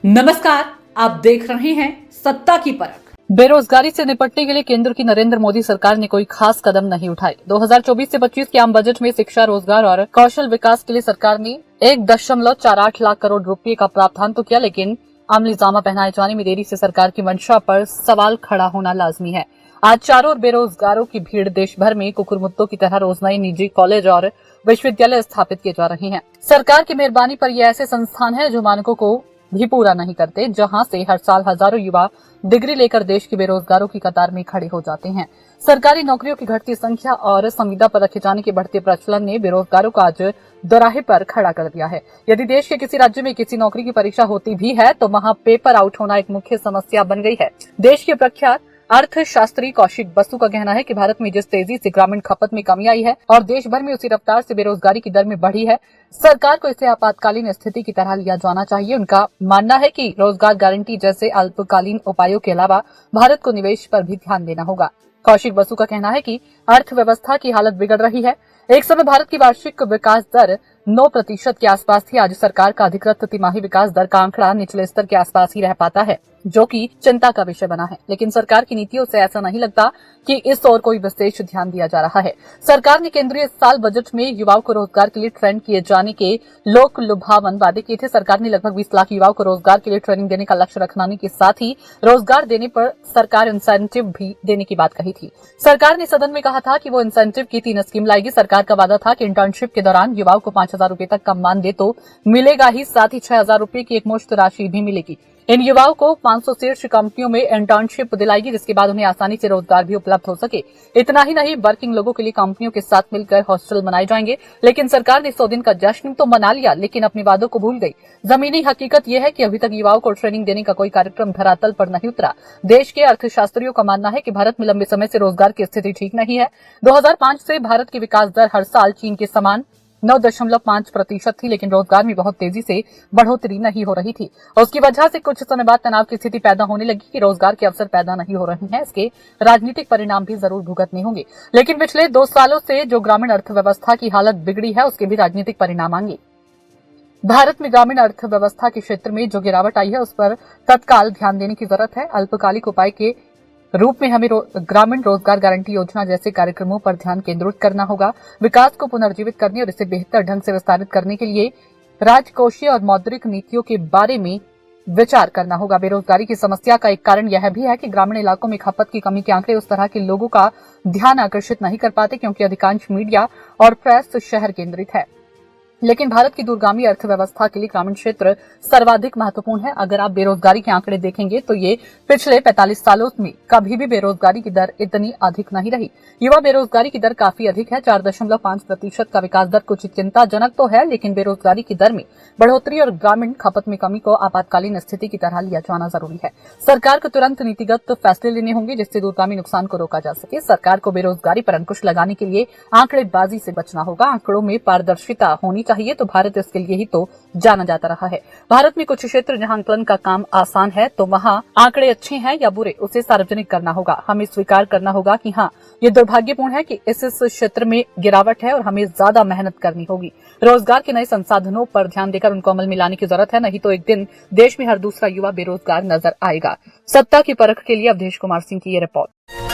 नमस्कार, आप देख रहे हैं सत्ता की परख। बेरोजगारी से निपटने के लिए केंद्र की नरेंद्र मोदी सरकार ने कोई खास कदम नहीं उठाए। 2024 से 25 के आम बजट में शिक्षा, रोजगार और कौशल विकास के लिए सरकार ने 1.48 लाख करोड़ रुपए का प्रावधान तो किया, लेकिन अमली जामा पहनाए जाने में देरी से सरकार की मंशा पर सवाल खड़ा होना लाजमी है। आज चारों ओर बेरोजगारों की भीड़ देश भर में कुकुरमुत्तों की तरह रोज नए निजी कॉलेज और विश्वविद्यालय स्थापित किए जा रहे हैं। सरकार की मेहरबानी पर ये ऐसे संस्थान है जो मानकों को भी पूरा नहीं करते, जहां से हर साल हजारों युवा डिग्री लेकर देश के बेरोजगारों की कतार में खड़े हो जाते हैं। सरकारी नौकरियों की घटती संख्या और संविदा पर रखे जाने के बढ़ते प्रचलन ने बेरोजगारों को आज दोराहे पर खड़ा कर दिया है। यदि देश के किसी राज्य में किसी नौकरी की परीक्षा होती भी है तो वहां पेपर आउट होना एक मुख्य समस्या बन गई है। देश के प्रख्यात अर्थशास्त्री कौशिक बसु का कहना है कि भारत में जिस तेजी से ग्रामीण खपत में कमी आई है और देश भर में उसी रफ्तार से बेरोजगारी की दर में बढ़ी है, सरकार को इसे आपातकालीन स्थिति की तरह लिया जाना चाहिए। उनका मानना है कि रोजगार गारंटी जैसे अल्पकालीन उपायों के अलावा भारत को निवेश पर भी ध्यान देना होगा। कौशिक बसु का कहना है कि अर्थव्यवस्था की हालत बिगड़ रही है। एक समय भारत की वार्षिक विकास दर 9% के आसपास थी। आज सरकार का अधिकृत तिमाही विकास दर का आंकड़ा निचले स्तर के आसपास ही रह पाता है, जो कि चिंता का विषय बना है। लेकिन सरकार की नीतियों से ऐसा नहीं लगता कि इस ओर कोई विशेष ध्यान दिया जा रहा है। सरकार ने केंद्रीय साल बजट में युवाओं को रोजगार के लिए ट्रेन किए जाने के लोक लुभावन वादे किए थे। सरकार ने लगभग 20 लाख युवाओं को रोजगार के लिए ट्रेनिंग देने का लक्ष्य रखने के साथ ही रोजगार देने पर सरकार इंसेंटिव भी देने की बात कही थी। सरकार ने सदन में कहा था कि वो इंसेंटिव की 3 स्कीम लाएगी। सरकार का वादा था कि इंटर्नशिप के दौरान युवाओं को 5,000 रूपये तक का मानदेय तो मिलेगा ही, साथ ही 6,000 रूपये की एक मुश्त राशि भी मिलेगी। इन युवाओं को 500 शीर्ष कंपनियों में इंटर्नशिप दिलाएगी, जिसके बाद उन्हें आसानी से रोजगार भी उपलब्ध हो सके। इतना ही नहीं, वर्किंग लोगों के लिए कंपनियों के साथ मिलकर हॉस्टल बनाए जाएंगे। लेकिन सरकार ने 100 दिन का जश्न तो मना लिया, लेकिन अपने वादों को भूल गई। जमीनी हकीकत यह है कि अभी तक युवाओं को ट्रेनिंग देने का कोई कार्यक्रम धरातल पर नहीं उतरा। देश के अर्थशास्त्रियों का मानना है कि भारत में लंबे समय से रोजगार की स्थिति ठीक नहीं है। 2005 से भारत की विकास दर हर साल चीन के समान 9.5% थी, लेकिन रोजगार में बहुत तेजी से बढ़ोतरी नहीं हो रही थी। उसकी वजह से कुछ समय बाद तनाव की स्थिति पैदा होने लगी कि रोजगार के अवसर पैदा नहीं हो रहे हैं। इसके राजनीतिक परिणाम भी जरूर भुगतने होंगे, लेकिन पिछले 2 सालों से जो ग्रामीण अर्थव्यवस्था की हालत बिगड़ी है उसके भी राजनीतिक परिणाम आएंगे। भारत में ग्रामीण अर्थव्यवस्था के क्षेत्र में जो गिरावट आई है उस पर तत्काल ध्यान देने की जरूरत है। अल्पकालिक उपाय के रूप में हमें ग्रामीण रोजगार गारंटी योजना जैसे कार्यक्रमों पर ध्यान केंद्रित करना होगा। विकास को पुनर्जीवित करने और इसे बेहतर ढंग से विस्तारित करने के लिए राजकोषीय और मौद्रिक नीतियों के बारे में विचार करना होगा। बेरोजगारी की समस्या का एक कारण यह भी है कि ग्रामीण इलाकों में खपत की कमी के आंकड़े उस तरह के लोगों का ध्यान आकर्षित नहीं कर पाते, क्योंकि अधिकांश मीडिया और प्रेस शहर केंद्रित है। लेकिन भारत की दूरगामी अर्थव्यवस्था के लिए ग्रामीण क्षेत्र सर्वाधिक महत्वपूर्ण है। अगर आप बेरोजगारी के आंकड़े देखेंगे तो ये पिछले 45 सालों में कभी भी बेरोजगारी की दर इतनी अधिक नहीं रही। युवा बेरोजगारी की दर काफी अधिक है। 4.5% का विकास दर कुछ चिंताजनक तो है, लेकिन बेरोजगारी की दर में बढ़ोतरी और ग्रामीण खपत में कमी को आपातकालीन स्थिति की तरह लिया जाना जरूरी है। सरकार को तुरंत नीतिगत फैसले लेने होंगे जिससे दूरगामी नुकसान को रोका जा सके। सरकार को बेरोजगारी पर अंकुश लगाने के लिए आंकड़ेबाजी से बचना होगा। आंकड़ों में पारदर्शिता होनी चाहिए, तो भारत इसके लिए ही तो जाना जाता रहा है। भारत में कुछ क्षेत्र जहां आंकलन का काम आसान है, तो वहां आंकड़े अच्छे हैं या बुरे उसे सार्वजनिक करना होगा। हमें स्वीकार करना होगा कि हाँ, ये दुर्भाग्यपूर्ण है कि इस क्षेत्र में गिरावट है और हमें ज्यादा मेहनत करनी होगी। रोजगार के नए संसाधनों पर ध्यान देकर उनको अमल में लाने की जरूरत है, नहीं तो एक दिन देश में हर दूसरा युवा बेरोजगार नजर आएगा। सत्ता की परख के लिए अवधेश कुमार सिंह की ये रिपोर्ट।